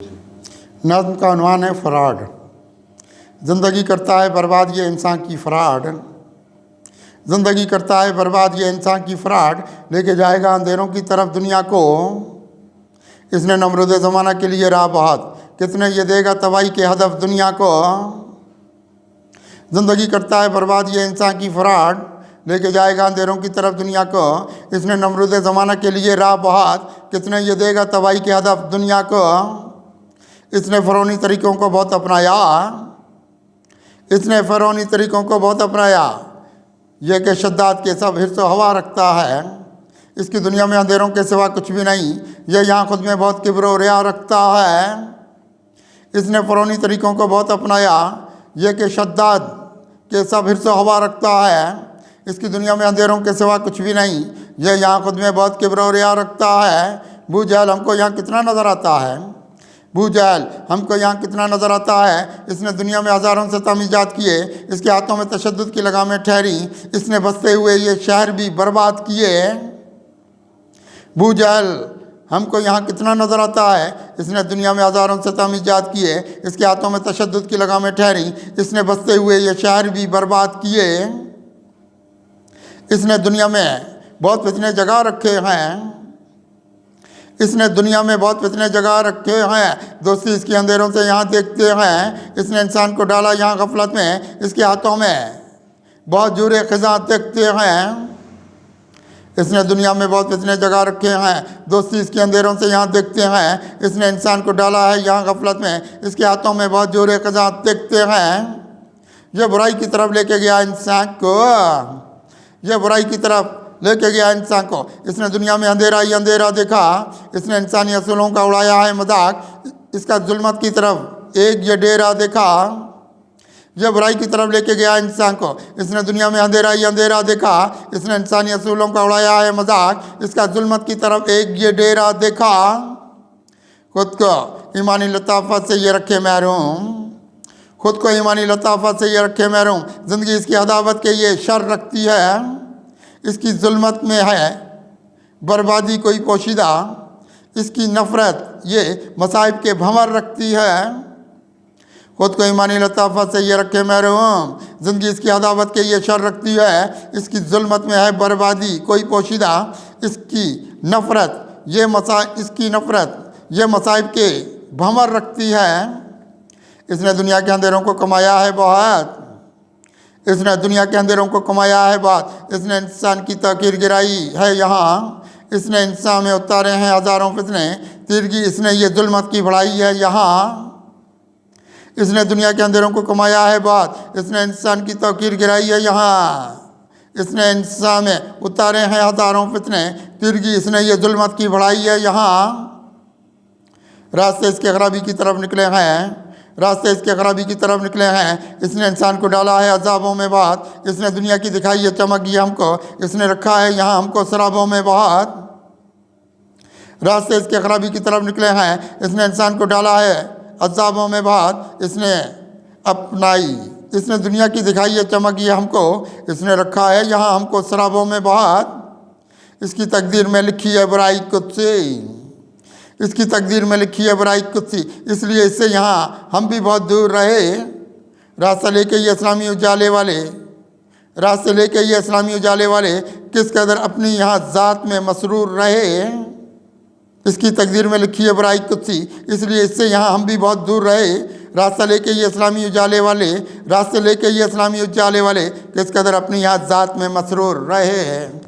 नज़्म का उन्वान है फ़राड। ज़िंदगी करता है बर्बाद ये इंसान की फ़राड, ज़िंदगी करता है बर्बाद ये इंसान की फ़राड, लेके जाएगा अंधेरों की तरफ दुनिया को। इसने नमरूद ज़माना के लिए राह बहुत, कितने ये देगा तबाही के हदफ दुनिया को। ज़िंदगी करता है बर्बाद ये इंसान की फ़राड, लेके जाएगा अंधेरों की तरफ दुनिया को। इसने नमरूद ज़माना के लिए राह बहुत, कितने ये देगा तबाही के हदफ दुनिया को। इसने फ़िरौनी तरीक़ों को बहुत अपनाया, इसने फ़िरौनी तरीक़ों को बहुत अपनाया, ये कि शद्दाद के सब हिर्स हवा रखता है। इसकी दुनिया में अंधेरों के सिवा कुछ भी नहीं, ये यहाँ खुद में बहुत किब्र और रिया रखता है। इसने फ़िरौनी तरीक़ों को बहुत अपनाया, ये कि शद्दाद के सब हिर्स हवा रखता है। इसकी दुनिया में अंधेरों के सिवा कुछ भी नहीं, ये यहाँ खुद में बहुत किब्र और रिया रखता है। बू जहल हमको यहाँ कितना नज़र आता है, बू जहल हमको यहाँ कितना नज़र आता है। इसने दुनिया में हज़ारों से तम ईजाद किए, इसके हाथों में तशद्दुद की लगामें ठहरी। इसने बसते हुए ये शहर भी बर्बाद किए। बू जहल हमको यहाँ कितना नज़र आता है, इसने दुनिया में हज़ारों से तम ईजाद किए, इसके हाथों में तशद्दुद की लगामें ठहरी। इसने बसते हुए ये शहर भी बर्बाद किए। इसने दुनिया में बहुत फितने जगह रखे हैं, इसने दुनिया में बहुत फितने जगह रखे हैं। दोस्ती इसकी अंधेरों से यहाँ देखते हैं। इसने इंसान को डाला यहाँ गफलत में, इसके हाथों में बहुत जुरे ख़ज़ा देखते हैं। इसने दुनिया में बहुत फितने जगह रखे हैं, दोस्ती इसके अंधेरों से यहाँ देखते हैं। इसने इंसान को डाला है यहाँ गफलत में, इसके हाथों में बहुत जुरे ख़ज़ा देखते हैं। यह बुराई की तरफ लेके गया इंसान को, यह बुराई की तरफ लेके गया इंसान को। इसने दुनिया में अंधेरा ही अंधेरा देखा, इसने इंसानी असूलों का उड़ाया है मजाक। इसका जुल्मत की तरफ एक ये डेरा देखा, यह बुराई की तरफ लेके गया इंसान को। इसने दुनिया में अंधेरा ही अंधेरा देखा, इसने इंसानी असूलों का उड़ाया है मजाक। इसका जुल्मत की तरफ एक ये डेरा देखा। खुद को ईमानी लताफत से ये रखे महरूम, खुद को ईमानी लताफत से ये रखे महरूम। ज़िंदगी इसकी अदावत के ये शर रखती है, इसकी जुल्मत में है बर्बादी कोई पोशीदा। इसकी नफ़रत ये मसाइब के भंवर रखती है। खुद को ईमानी लताफत से ये रखे महरूम, ज़िंदगी इसकी अदावत के ये शर रखती है। इसकी जुल्मत में है बर्बादी कोई पोशीदा। इसकी नफ़रत ये मसाइब के भंवर रखती है। इसने दुनिया के अंधेरों को कमाया है बहुत, इसने दुनिया के अंधेरों को कमाया है बात। इसने इंसान की तकीर गिराई है यहाँ, इसने इंसान में उतारे हैं हज़ारों फितने तिरगी। इसने ये जुल्मत की बढ़ाई है यहाँ। इसने दुनिया के अंधेरों को कमाया है बात, इसने इंसान की तकीर गिराई है यहाँ। इसने इंसान में उतारे हैं हज़ारों फितने तिरगी। इसने ये जुल्मत की बढ़ाई है यहाँ। रास्ते इसके खराबी की तरफ निकले हैं, रास्ते इसके खराबी की तरफ निकले हैं। इसने इंसान को डाला है अजाबों में बात, इसने दुनिया की दिखाई है चमक ये हमको। इसने रखा है यहाँ हमको शराबों में बहुत। रास्ते इसके खराबी की तरफ निकले हैं, इसने इंसान को डाला है अजाबों में बात। इसने अपनाई, इसने दुनिया की दिखाई है चमक ये हमको। इसने रखा है यहाँ हमको शराबों में बहुत। इसकी तकदीर में लिखी है बुराई कुत्सी, इसकी तकदीर में लिखी है बुराई कुत्सी, इसलिए इससे यहाँ हम भी बहुत दूर रहे। रास्ता लेके ये इस्लामी उजाले वाले, रास्ते लेके ये इस्लामी उजाले वाले किस कदर अपनी यहाँ ज़ात में मसरूर रहे। इसकी तकदीर में लिखी है बुराई कुत्सी, इसलिए इससे यहाँ हम भी बहुत दूर रहे। रास्ता लेके ये इस्लामी उजाले वाले, रास्ते लेके ये इस्लामी उजाले वाले किस कदर अपनी यहाँ ज़ात में मसरूर रहे।